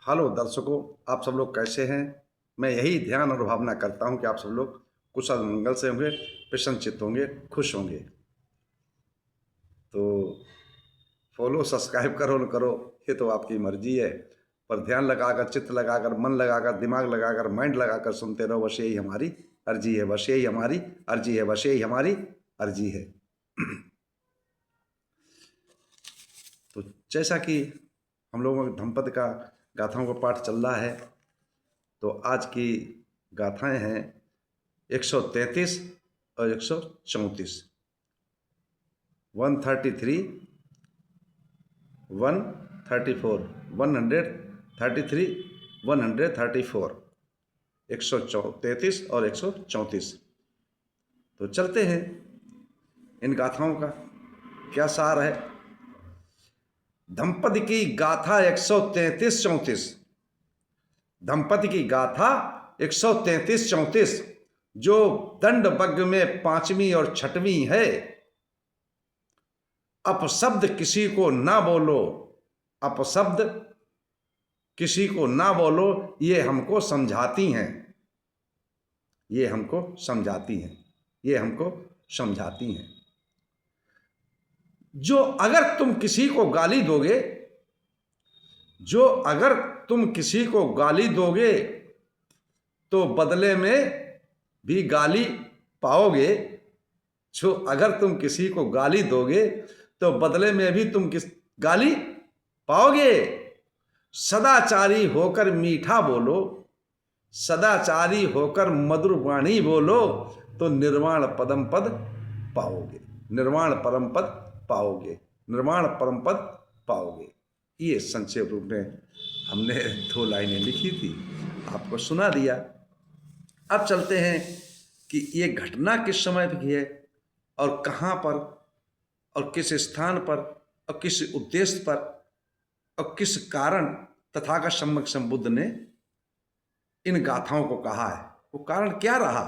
Hello दर्शकों, आप सब लोग कैसे हैं। मैं यही ध्यान और भावना करता हूं कि आप सब लोग कुशल मंगल से होंगे, प्रसन्नचित्त होंगे, खुश होंगे। तो फॉलो सब्सक्राइब करो न करो, ये तो आपकी मर्जी है। पर ध्यान लगाकर, चित्त लगाकर, मन लगाकर, दिमाग लगाकर, माइंड लगाकर सुनते रहो। बस यही हमारी अर्जी है, बस यही हमारी अर्जी है, बस यही हमारी अर्जी है। तो जैसा कि हम लोगों के धम्पद का गाथाओं का पाठ चल रहा है, तो आज की गाथाएं हैं 133 और 134, 133, 134, 133, 134, 133 और 134। तो चलते हैं, इन गाथाओं का क्या सार है। धम्पद की गाथा 133-34, धम्पति की गाथा 133-34 जो दंडबज्ञ में पांचवी और छठवीं है। अपशब्द किसी को ना बोलो, अपशब्द किसी को ना बोलो, ये हमको समझाती हैं, ये हमको समझाती हैं, ये हमको समझाती हैं। जो अगर तुम किसी को गाली दोगे, जो अगर तुम किसी को गाली दोगे तो बदले में भी गाली पाओगे। जो अगर तुम किसी को गाली दोगे तो बदले में भी तुम गाली पाओगे। सदाचारी होकर मीठा बोलो, सदाचारी होकर मधुर वाणी बोलो, तो निर्वाण परम पद पाओगे, निर्वाण परम पद पाओगे, निर्वाण परम पद पाओगे। ये संक्षेप रूप में हमने 2 लाइनें लिखी थी, आपको सुना दिया। अब चलते हैं कि ये घटना किस समय की है और कहाँ पर और किस स्थान पर और किस उद्देश्य पर और किस कारण तथागत सम्यक संबुद्ध ने इन गाथाओं को कहा है, वो कारण क्या रहा।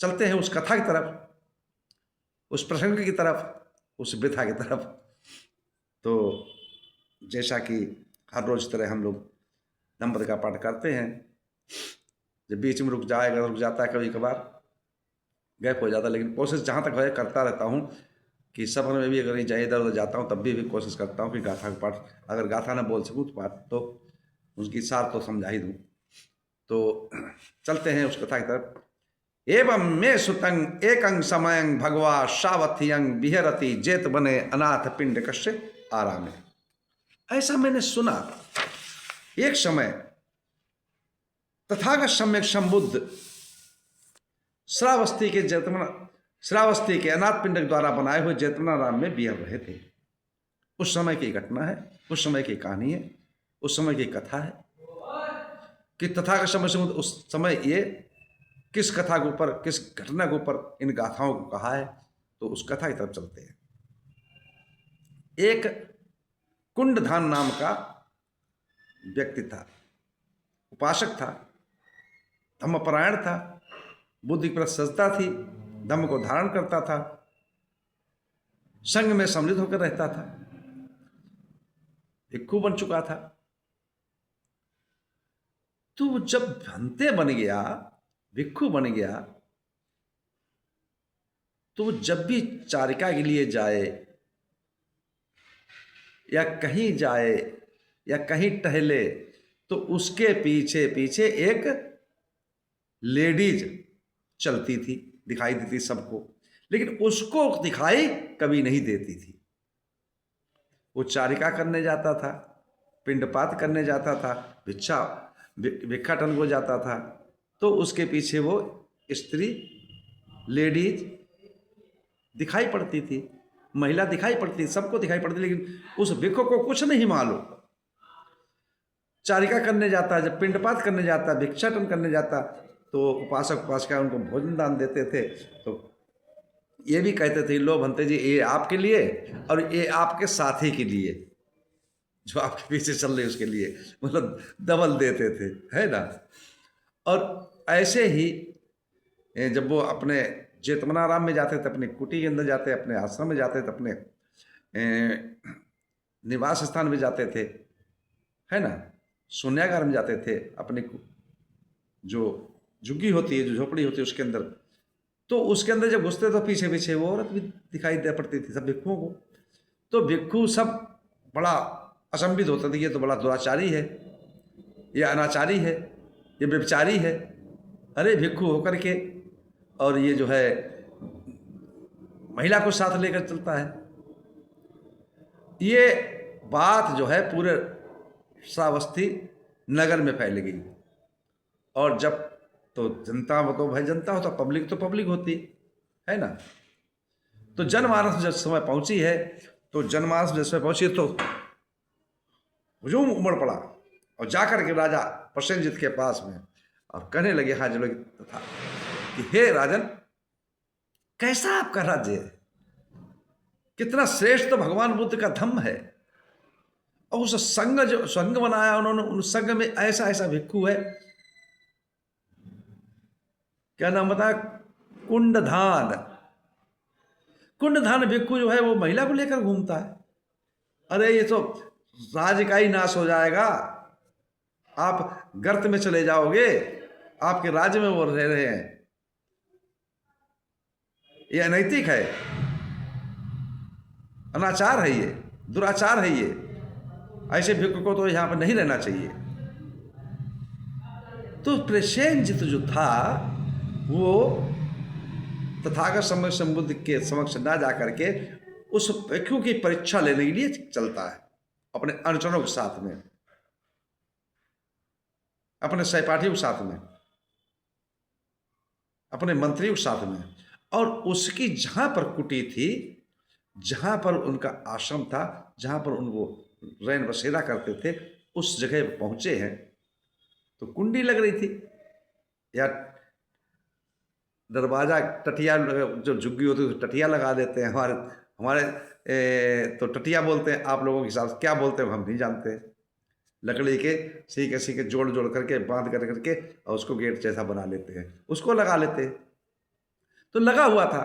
चलते हैं उस कथा की तरफ, उस प्रसंग की तरफ, उस व्यथा की तरफ। तो जैसा कि हर रोज तरह हम लोग नंबर का पाठ करते हैं, जब बीच में रुक जाएगा, रुक जाता है, कभी कभार गैप हो जाता है, लेकिन कोशिश जहाँ तक है करता रहता हूँ कि सफर में भी अगर कहीं इधर उधर जाता हूँ तब भी कोशिश करता हूँ कि गाथा का पाठ, अगर गाथा ना बोल सकूँ तो पाठ तो उसकी सार तो समझा ही दूँ। तो चलते हैं उस कथा की तरफ। एवं मे सुतंग एकंग समयंग भगवा सावथियंग बिहरति जेत बने अनाथ पिंड कश्य आरामे। ऐसा मैंने सुना, एक समय तथागत सम्यक संबुद्ध श्रावस्ती के अनाथ पिंड द्वारा बनाए हुए जेतवनाराम में बिहर रहे थे। उस समय की घटना है, उस समय की कहानी है, उस समय की कथा है कि तथागत सम्यक संबुद्ध उस समय ये किस कथा के ऊपर, किस घटना के ऊपर इन गाथाओं को कहा है। तो उस कथा की तरफ चलते हैं। एक कुंडधान नाम का व्यक्ति था, उपासक था, धम्मपरायण था, बुद्धि पर सजता थी, धम्म को धारण करता था, संघ में सम्मिलित होकर रहता था, भिक्षु बन चुका था। तो जब भंते बन गया, भिक्षु बन गया, तो जब भी चारिका के लिए जाए या कहीं जाए या कहीं टहले तो उसके पीछे पीछे एक लेडीज चलती थी, दिखाई देती सबको, लेकिन उसको दिखाई कभी नहीं देती थी। वो चारिका करने जाता था, पिंडपात करने जाता था, भिक्षाटन को जाता था, तो उसके पीछे वो स्त्री लेडीज दिखाई पड़ती थी, महिला दिखाई पड़ती, सबको दिखाई पड़ती, लेकिन उस भिक्षु को कुछ नहीं मालूम। चारिका करने जाता, जब पिंडपात करने जाता, भिक्षाटन करने जाता, तो उपासक उपासिका उनको भोजन दान देते थे। तो ये भी कहते थे, लो भंते जी, ये आपके लिए और ये आपके साथी के लिए, जो आपके पीछे चल रहे उसके लिए, मतलब डबल देते थे, है ना। और ऐसे ही जब वो अपने जेतवनाराम में जाते थे, अपनी कुटी के अंदर जाते, अपने आश्रम में जाते थे, अपने निवास स्थान में जाते थे, है ना, शून्यागार में जाते थे, अपने जो झुग्गी होती है, जो झोपड़ी होती है उसके अंदर, तो उसके अंदर जब घुसते तो पीछे पीछे वो औरत भी दिखाई दे पड़ती थी सब भिक्षुओं को। तो भिक्षु सब बड़ा अचंभित होता था, ये तो बड़ा दुराचारी है, ये अनाचारी है, ये व्यभिचारी है, अरे भिक्षु होकर के और ये जो है महिला को साथ लेकर चलता है। ये बात जो है पूरे श्रावस्ती नगर में फैल गई। और जब तो जनता, वो तो भाई जनता होता, पब्लिक तो पब्लिक होती है ना। तो जनमानस जब समय पहुंची है, तो जनमानस जब समय पहुंची तो हुजूम उमड़ पड़ा और जाकर के राजा प्रसेनजीत के पास में और कहने लगे हाजिर लोग तथा कि हे राजन, कैसा आपका राज्य है, कितना श्रेष्ठ तो भगवान बुद्ध का धम्म है, और उस संघ जो संघ बनाया उन्होंने, उस संघ में ऐसा ऐसा भिक्षु है, क्या नाम बताया, कुंडधान। कुंडधान भिक्षु जो है वो महिला को लेकर घूमता है। अरे ये तो राज्य का ही नाश हो जाएगा, आप गर्त में चले जाओगे, आपके राज्य में वो रह रहे हैं, ये अनैतिक है, अनाचार है, ये दुराचार है, ये ऐसे भिक्षु को तो यहां पर नहीं रहना चाहिए। तो प्रसेनजीत जो था वो तथागत संबुद्ध के समक्ष ना जाकर के उस भिक्षु की परीक्षा लेने के लिए चलता है, अपने अनुचरों के साथ में, अपने सहपाठियों के साथ में, अपने मंत्रियों के साथ में। और उसकी जहां पर कुटी थी, जहां पर उनका आश्रम था, जहां पर उनको रैन बसेरा करते थे, उस जगह पहुंचे हैं तो कुंडी लग रही थी, या दरवाजा टटिया, जो झुग्गी होती है टटिया लगा देते हैं, हमारे तो टटिया बोलते हैं, आप लोगों के हिसाब से क्या बोलते हैं हम नहीं जानते, लकड़ी के सीके जोड़ जोड़ करके बांध कर करके और उसको गेट जैसा बना लेते हैं, उसको लगा लेते हैं। तो लगा हुआ था।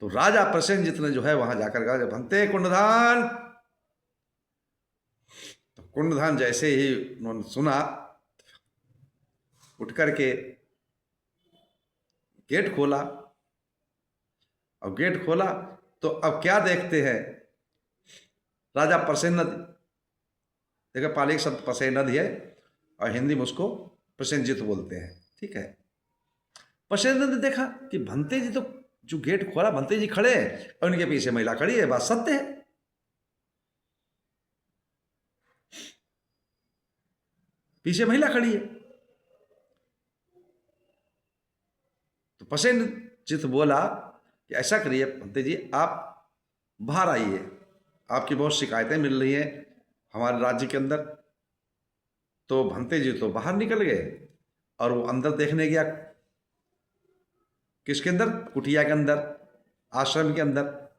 तो राजा प्रसेनजीत ने जो है वहां जाकर कहा, भंते कुंडधान। तो कुंडधान जैसे ही उन्होंने सुना, उठ करके गेट खोला, और गेट खोला तो अब क्या देखते हैं, राजा प्रसेनद, देखो पाली का शब्द प्रसेनद है और हिंदी में उसको प्रसेनजीत बोलते हैं, ठीक है। प्रसेनद ने देखा कि भंते जी तो जो गेट खोला, भंते जी खड़े हैं और उनके पीछे महिला खड़ी है, बात सत्य है। पीछे महिला खड़ी है। तो प्रसेनजीत बोला कि ऐसा करिए भंते जी, आप बाहर आइए, आपकी बहुत शिकायतें मिल रही हैं हमारे राज्य के अंदर। तो भंते जी तो बाहर निकल गए और वो अंदर देखने गया, किसके अंदर, कुटिया के अंदर, आश्रम के अंदर,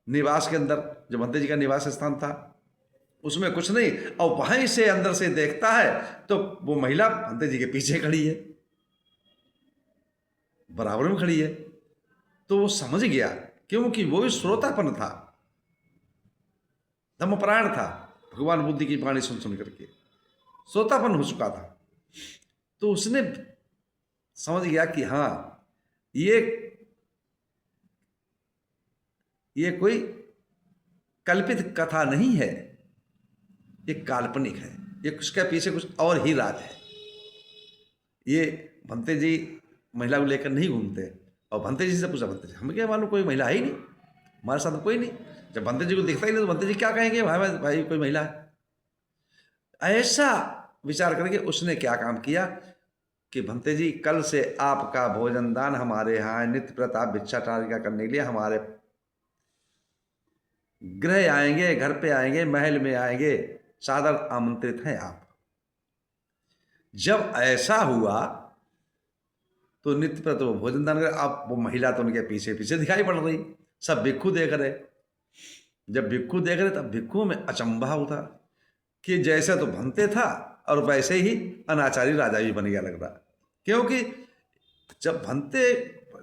निवास के अंदर, जो भंते जी का निवास स्थान था उसमें कुछ नहीं। और वहीं से अंदर से देखता है तो वो महिला भंते जी के पीछे खड़ी है, बराबर में खड़ी है। तो वो समझ गया, क्योंकि वो भी श्रोतापन था, धर्मपरायण था, भगवान बुद्ध की वाणी सुन सुन करके श्रोतापन हो चुका था। तो उसने समझ गया कि हाँ, ये कोई कल्पित कथा नहीं है, ये काल्पनिक है, ये उसके पीछे कुछ और ही राज है। ये भंते जी महिला को लेकर नहीं घूमते। और भंते जी से पूछा, भंते जी हमें क्या मालूम, कोई महिला है ही नहीं हमारे साथ, कोई नहीं। जब भंते जी को दिखता ही नहीं तो भंते जी क्या कहेंगे, भाई भाई कोई महिला है। ऐसा विचार करके उसने क्या काम किया कि भंते जी कल से आपका भोजन दान हमारे यहाँ नित्य प्रताप भिक्षाटारिका करने के लिए हमारे गृह आएंगे, घर पे आएंगे, महल में आएंगे, सादर आमंत्रित हैं आप। जब ऐसा हुआ तो नित्य प्रताप वो भोजन दान कर, आप वो महिला तो उनके पीछे पीछे दिखाई पड़ रही, सब भिक्षु देख रहे। जब भिक्षु देख रहे तब भिक्षु में अचंभा होता कि जैसे तो भंते था और वैसे ही अनाचारी राजा भी बन गया लग रहा। क्योंकि जब भंते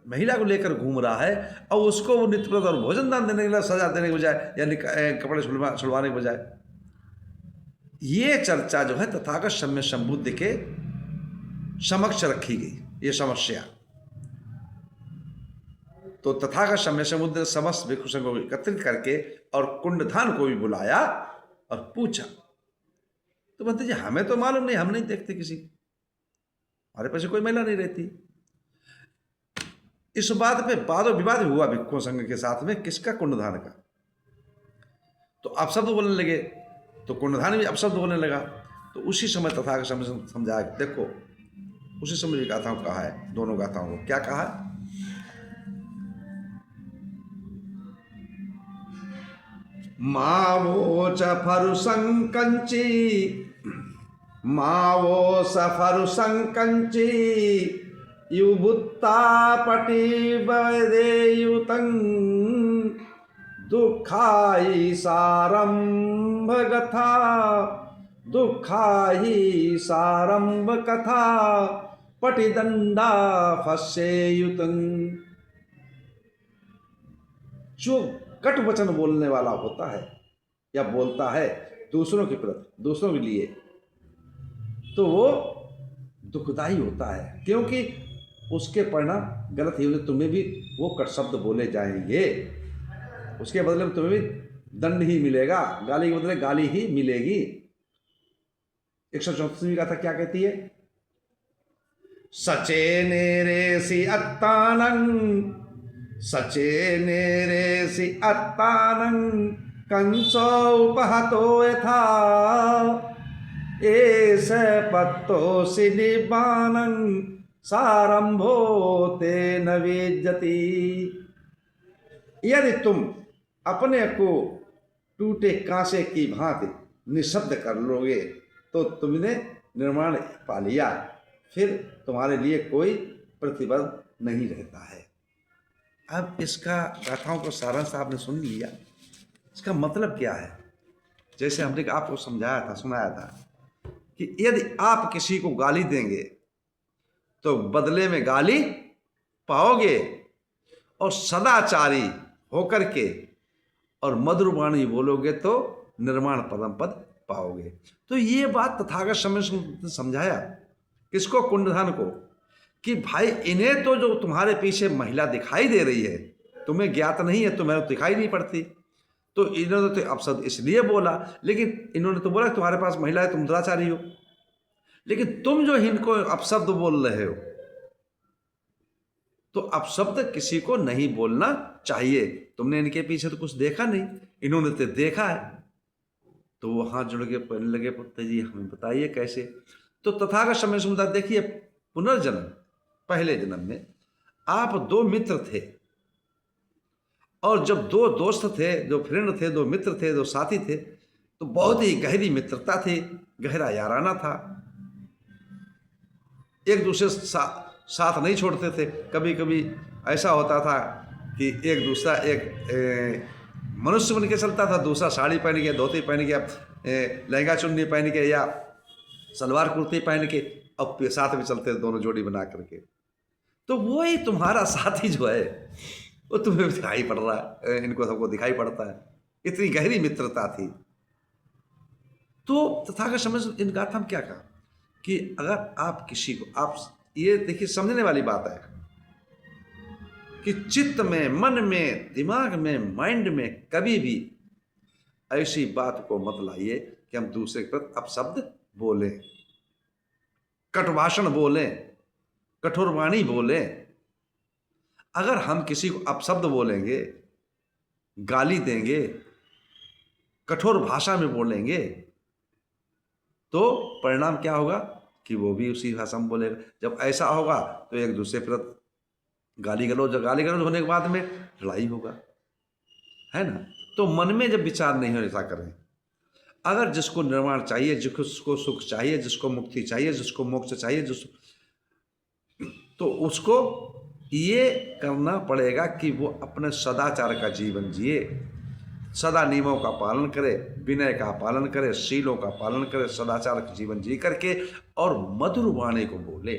महिला को लेकर घूम रहा है और उसको वो नित्य प्रताप और भोजन दान देने के लिए, सजा देने के बजाय, यानी कपड़े छुड़वाने के बजाय, ये चर्चा जो है तथागत सम्य संबुद्ध के समक्ष रखी गई, ये समस्या। तो तथागत सम्य संबुद्ध ने समस्त भिक्षु संघों को एकत्रित करके और कुंडधान को भी बुलाया और पूछा। तो बोलते जी हमें तो मालूम नहीं, हम नहीं देखते किसी, हमारे पास कोई महिला नहीं रहती। इस बात पे वाद विवाद हुआ भिक्षु संघ के साथ में, किसका? कुंडधान का। तो अपशब्द बोलने लगे, तो कुंडधान भी अपशब्द बोलने लगा। तो उसी समय तथागत समझाया, देखो उसी समय भी गाथाओं कहा है, दोनों गाथाओं को क्या कहा? मावो चफरु संकंची, मावो सफरु संकंची, युबुत्ता पटी वदेयुतं, दुखाई सारंभ कथा, दुखाई सारंभ कथा, पटिदंडा फस्सेयुतं। जो कट वचन बोलने वाला होता है या बोलता है दूसरों के प्रति, दूसरों के लिए, तो वो दुखदाई होता है, क्योंकि उसके परिणाम गलत ही होंगे। तुम्हें भी वो कट शब्द बोले जाएंगे, उसके बदले में तुम्हें भी दंड ही मिलेगा, गाली के बदले गाली ही मिलेगी। 134वीं गाथा क्या कहती है? सचे नेरेसी अत्तानं, सचे नेरेसी अत्तानं, कंसो उपहतो यथा, एस पत्तोसि निबानं, सारंभो तेन विज्जति। यदि तुम अपने को टूटे कांसे की भांति निशब्द कर लोगे तो तुमने निर्माण पा लिया, फिर तुम्हारे लिए कोई प्रतिबंध नहीं रहता है। अब इसका गाथाओं को सारांश आपने सुन लिया, इसका मतलब क्या है? जैसे हमने आपको समझाया था, सुनाया था कि यदि आप किसी को गाली देंगे तो बदले में गाली पाओगे, और सदाचारी होकर के और मधुर वाणी बोलोगे तो निर्माण परम पद पाओगे। तो ये बात तथागत समय ने समझाया, किसको? कुंडधान को, कि भाई इन्हें तो जो तुम्हारे पीछे महिला दिखाई दे रही है, तुम्हें ज्ञात नहीं है, तुम्हें तो दिखाई नहीं पड़ती, तो इन्होंने तो अपशब्द इसलिए बोला, लेकिन इन्होंने तो बोला तुम्हारे पास महिला है, तुम दुराचारी हो। लेकिन तुम जो इनको अपशब्द बोल रहे हो, तो अपशब्द किसी को नहीं बोलना चाहिए। तुमने इनके पीछे तो कुछ देखा नहीं, इन्होंने तो देखा है। तो वो हाथ जोड़ के कहने लगे, पुत्र जी हमें बताइए कैसे? तो तथागत समय समुदाय, देखिए पुनर्जन्म, पहले जन्म में आप दो मित्र थे, और जब दो दोस्त थे, दो फ्रेंड थे, दो मित्र थे, दो साथी थे, तो बहुत ही गहरी मित्रता थी, गहरा याराना था, एक दूसरे साथ नहीं छोड़ते थे। कभी कभी ऐसा होता था कि एक दूसरा एक मनुष्य बन के चलता था, दूसरा साड़ी पहन के, धोती पहन के, लहंगा चुन्नी पहन के या सलवार कुर्ती पहन के, अब साथ में चलते थे दोनों जोड़ी बना करके। तो वो ही तुम्हारा साथी जो है वो तुम्हें दिखाई पड़ रहा है, इनको सबको दिखाई पड़ता है, इतनी गहरी मित्रता थी। तो तथागत समझ इन गाथा में क्या कहा कि अगर आप किसी को, आप ये देखिए समझने वाली बात है कि चित्त में, मन में, दिमाग में, माइंड में कभी भी ऐसी बात को मत लाइए कि हम दूसरे के प्रति अपशब्द बोलें, कटुभाषण बोलें, कठोर वाणी बोलें। अगर हम किसी को अपशब्द बोलेंगे, गाली देंगे, कठोर भाषा में बोलेंगे, तो परिणाम क्या होगा कि वो भी उसी भाषा में बोलेगा। जब ऐसा होगा तो एक दूसरे पर गाली गलौज होने के बाद में लड़ाई होगा, है ना? तो मन में जब विचार नहीं हो, ऐसा करें। अगर जिसको निर्माण चाहिए, जिसको सुख चाहिए, जिसको मुक्ति चाहिए, जिसको मोक्ष चाहिए, तो उसको ये करना पड़ेगा कि वो अपने सदाचार का जीवन जिए, सदा नियमों का पालन करे, विनय का पालन करे, शीलों का पालन करे, सदाचार का जीवन जी करके और मधुर वाणी को बोले,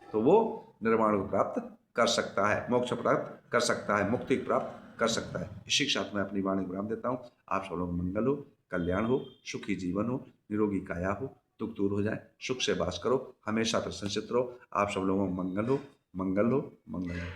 तो वो निर्वाण को प्राप्त कर सकता है, मोक्ष प्राप्त कर सकता है, मुक्ति प्राप्त कर सकता है। इसी के साथ मैं अपनी वाणी को विराम देता हूँ। आप सब लोग मंगल हो। कल्याण हो, सुखी जीवन हो, निरोगी काया हो, दुख दूर हो जाए, सुख से वास करो, हमेशा प्रसन्नचित्त रहो। आप सब लोगों को मंगल हो, मंगल हो, मंगल हो।